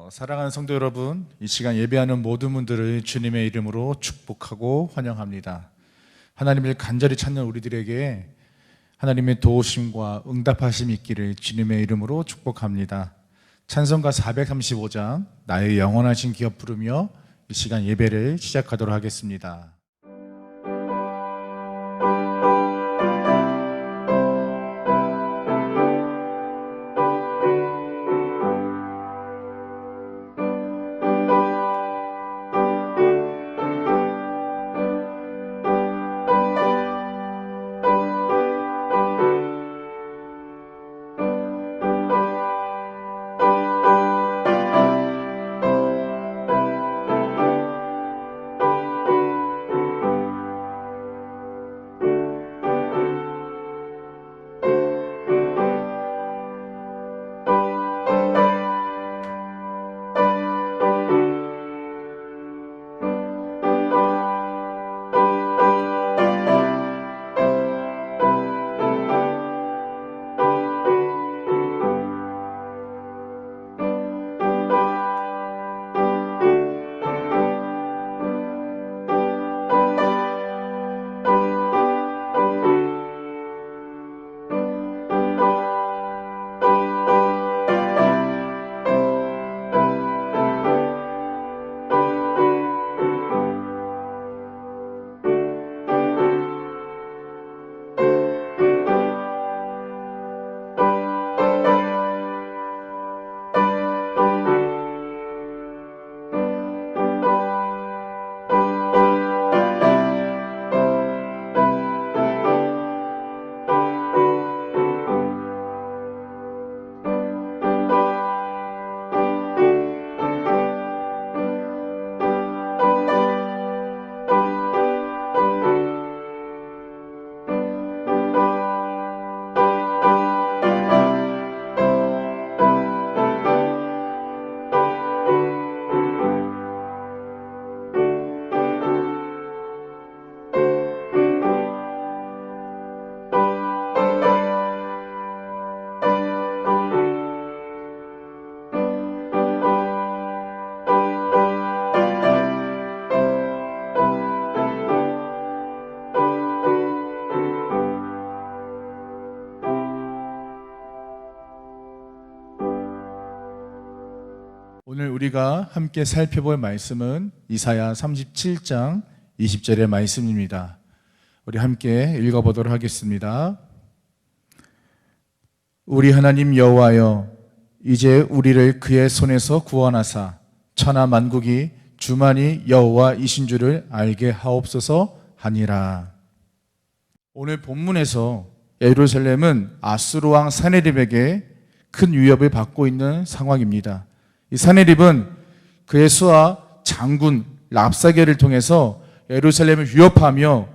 사랑하는 성도 여러분, 이 시간 예배하는 모든 분들을 주님의 이름으로 축복하고 환영합니다. 하나님을 간절히 찾는 우리들에게 하나님의 도우심과 응답하심이 있기를 주님의 이름으로 축복합니다. 찬송가 435장 나의 영원하신 기업 부르며 이 시간 예배를 시작하도록 하겠습니다. 오늘 우리가 함께 살펴볼 말씀은 이사야 37장 20절의 말씀입니다. 우리 함께 읽어보도록 하겠습니다. 우리 하나님 여호와여, 이제 우리를 그의 손에서 구원하사 천하 만국이 주만이 여호와이신 줄을 알게 하옵소서 하니라. 오늘 본문에서 예루살렘은 아수르 왕 사네립에게 큰 위협을 받고 있는 상황입니다. 이 사네립은 그의 수하 장군 랍사게를 통해서 예루살렘을 위협하며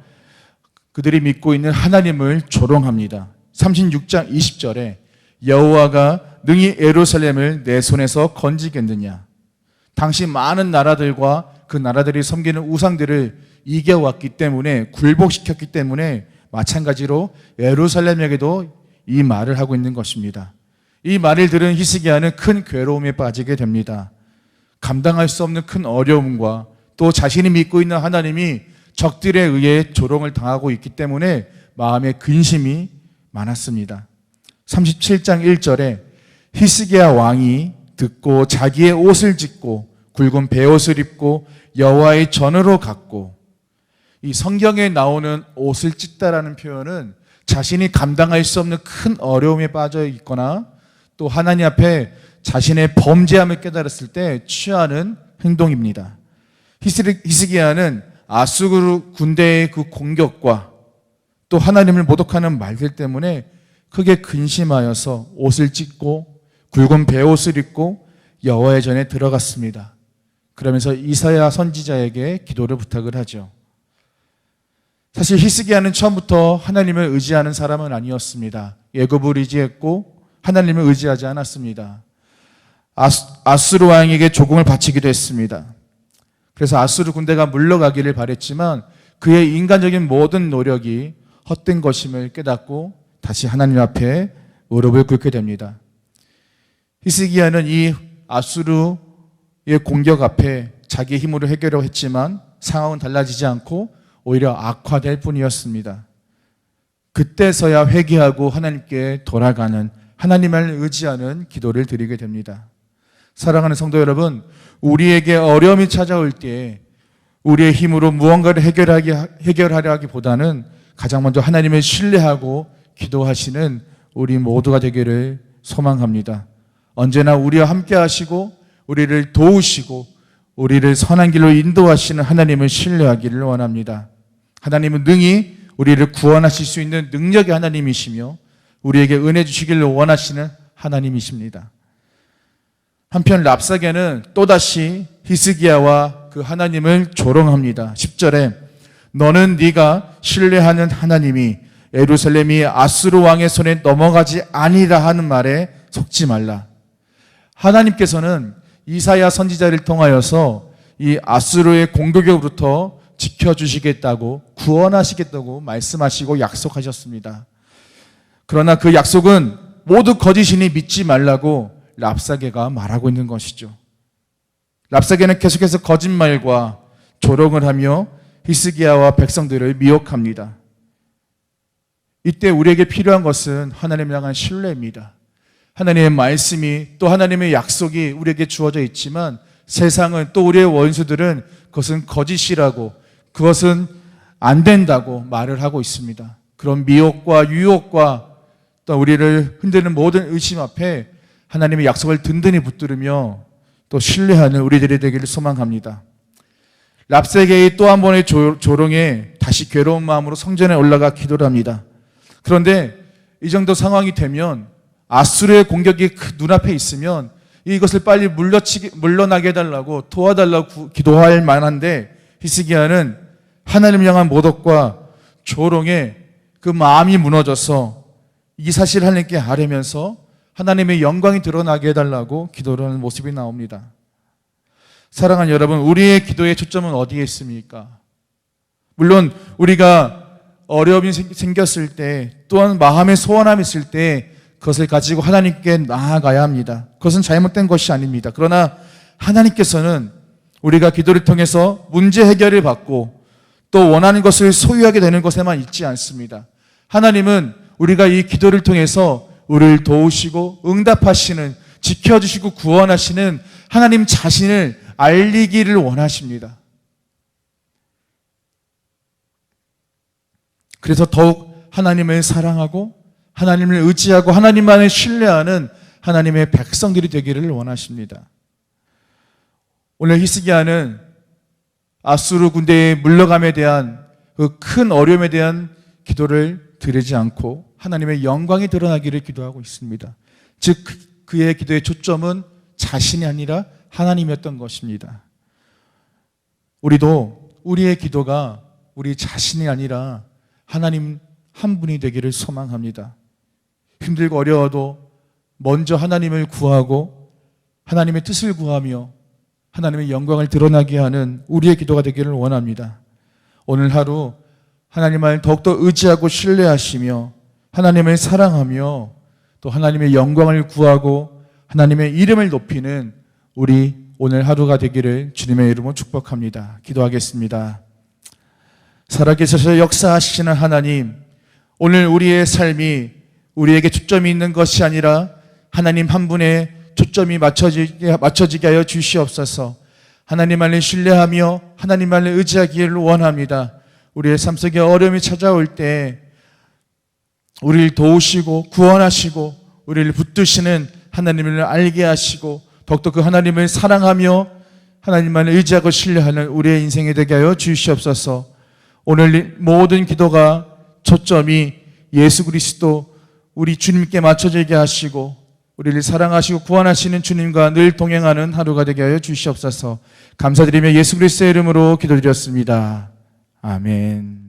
그들이 믿고 있는 하나님을 조롱합니다. 36장 20절에 여호와가 능히 예루살렘을 내 손에서 건지겠느냐. 당시 많은 나라들과 그 나라들이 섬기는 우상들을 이겨왔기 때문에, 굴복시켰기 때문에 마찬가지로 예루살렘에게도 이 말을 하고 있는 것입니다. 이 말을 들은 히스기야는 큰 괴로움에 빠지게 됩니다. 감당할 수 없는 큰 어려움과 또 자신이 믿고 있는 하나님이 적들에 의해 조롱을 당하고 있기 때문에 마음에 근심이 많았습니다. 37장 1절에 히스기야 왕이 듣고 자기의 옷을 찢고 굵은 베옷을 입고 여호와의 전으로 갔고, 이 성경에 나오는 옷을 찢다라는 표현은 자신이 감당할 수 없는 큰 어려움에 빠져 있거나 또 하나님 앞에 자신의 범죄함을 깨달았을 때 취하는 행동입니다. 히스기야는 아수르 군대의 그 공격과 또 하나님을 모독하는 말들 때문에 크게 근심하여서 옷을 찢고 굵은 베옷을 입고 여호와의 전에 들어갔습니다. 그러면서 이사야 선지자에게 기도를 부탁을 하죠. 사실 히스기야는 처음부터 하나님을 의지하는 사람은 아니었습니다. 애굽을 의지했고 하나님을 의지하지 않았습니다. 아수르 왕에게 조공을 바치기도 했습니다. 그래서 아수르 군대가 물러가기를 바랬지만 그의 인간적인 모든 노력이 헛된 것임을 깨닫고 다시 하나님 앞에 무릎을 꿇게 됩니다. 히스기야는 이 아수르 공격 앞에 자기 힘으로 해결하려 했지만 상황은 달라지지 않고 오히려 악화될 뿐이었습니다. 그때서야 회개하고 하나님께 돌아가는, 하나님을 의지하는 기도를 드리게 됩니다. 사랑하는 성도 여러분, 우리에게 어려움이 찾아올 때 우리의 힘으로 무언가를 해결하려 하기보다는 가장 먼저 하나님을 신뢰하고 기도하시는 우리 모두가 되기를 소망합니다. 언제나 우리와 함께 하시고 우리를 도우시고 우리를 선한 길로 인도하시는 하나님을 신뢰하기를 원합니다. 하나님은 능히 우리를 구원하실 수 있는 능력의 하나님이시며 우리에게 은혜 주시기를 원하시는 하나님이십니다. 한편 랍사게는 또다시 히스기야와 그 하나님을 조롱합니다. 10절에 너는 네가 신뢰하는 하나님이 예루살렘이 아수르 왕의 손에 넘어가지 아니라 하는 말에 속지 말라. 하나님께서는 이사야 선지자를 통하여서 이 아수르의 공격으로부터 지켜주시겠다고, 구원하시겠다고 말씀하시고 약속하셨습니다. 그러나 그 약속은 모두 거짓이니 믿지 말라고 랍사게가 말하고 있는 것이죠. 랍사게는 계속해서 거짓말과 조롱을 하며 히스기야와 백성들을 미혹합니다. 이때 우리에게 필요한 것은 하나님을 향한 신뢰입니다. 하나님의 말씀이, 또 하나님의 약속이 우리에게 주어져 있지만 세상은, 또 우리의 원수들은 그것은 거짓이라고, 그것은 안 된다고 말을 하고 있습니다. 그런 미혹과 유혹과 또 우리를 흔드는 모든 의심 앞에 하나님의 약속을 든든히 붙들으며 또 신뢰하는 우리들이 되기를 소망합니다. 랍사게의 또 한 번의 조롱에 다시 괴로운 마음으로 성전에 올라가 기도를 합니다. 그런데 이 정도 상황이 되면, 아수르의 공격이 눈앞에 있으면 이것을 빨리 물러나게 해달라고, 도와달라고 기도할 만한데 히스기야는 하나님을 향한 모독과 조롱에 그 마음이 무너져서 이 사실을 하나님께 아뢰면서 하나님의 영광이 드러나게 해달라고 기도를 하는 모습이 나옵니다. 사랑하는 여러분, 우리의 기도의 초점은 어디에 있습니까? 물론 우리가 어려움이 생겼을 때, 또한 마음의 소원함이 있을 때 그것을 가지고 하나님께 나아가야 합니다. 그것은 잘못된 것이 아닙니다. 그러나 하나님께서는 우리가 기도를 통해서 문제 해결을 받고 또 원하는 것을 소유하게 되는 것에만 있지 않습니다. 하나님은 우리가 이 기도를 통해서 우리를 도우시고 응답하시는, 지켜주시고 구원하시는 하나님 자신을 알리기를 원하십니다. 그래서 더욱 하나님을 사랑하고 하나님을 의지하고 하나님만을 신뢰하는 하나님의 백성들이 되기를 원하십니다. 오늘 히스기야는 아수르 군대의 물러감에 대한 그 큰 어려움에 대한 기도를 드리지 않고 하나님의 영광이 드러나기를 기도하고 있습니다. 즉 그의 기도의 초점은 자신이 아니라 하나님이었던 것입니다. 우리도 우리의 기도가 우리 자신이 아니라 하나님 한 분이 되기를 소망합니다. 힘들고 어려워도 먼저 하나님을 구하고 하나님의 뜻을 구하며 하나님의 영광을 드러나게 하는 우리의 기도가 되기를 원합니다. 오늘 하루 하나님을 더욱더 의지하고 신뢰하시며 하나님을 사랑하며 또 하나님의 영광을 구하고 하나님의 이름을 높이는 우리 오늘 하루가 되기를 주님의 이름으로 축복합니다. 기도하겠습니다. 살아계셔서 역사하시는 하나님, 오늘 우리의 삶이 우리에게 초점이 있는 것이 아니라 하나님 한 분의 초점이 맞춰지게 하여 주시옵소서. 하나님만을 신뢰하며 하나님만을 의지하기를 원합니다. 우리의 삶 속에 어려움이 찾아올 때 우리를 도우시고 구원하시고 우리를 붙드시는 하나님을 알게 하시고 더욱더 그 하나님을 사랑하며 하나님만을 의지하고 신뢰하는 우리의 인생이 되게 하여 주시옵소서. 오늘 모든 기도가 초점이 예수 그리스도 우리 주님께 맞춰지게 하시고 우리를 사랑하시고 구원하시는 주님과 늘 동행하는 하루가 되게 하여 주시옵소서. 감사드리며 예수 그리스도의 이름으로 기도드렸습니다. 아멘.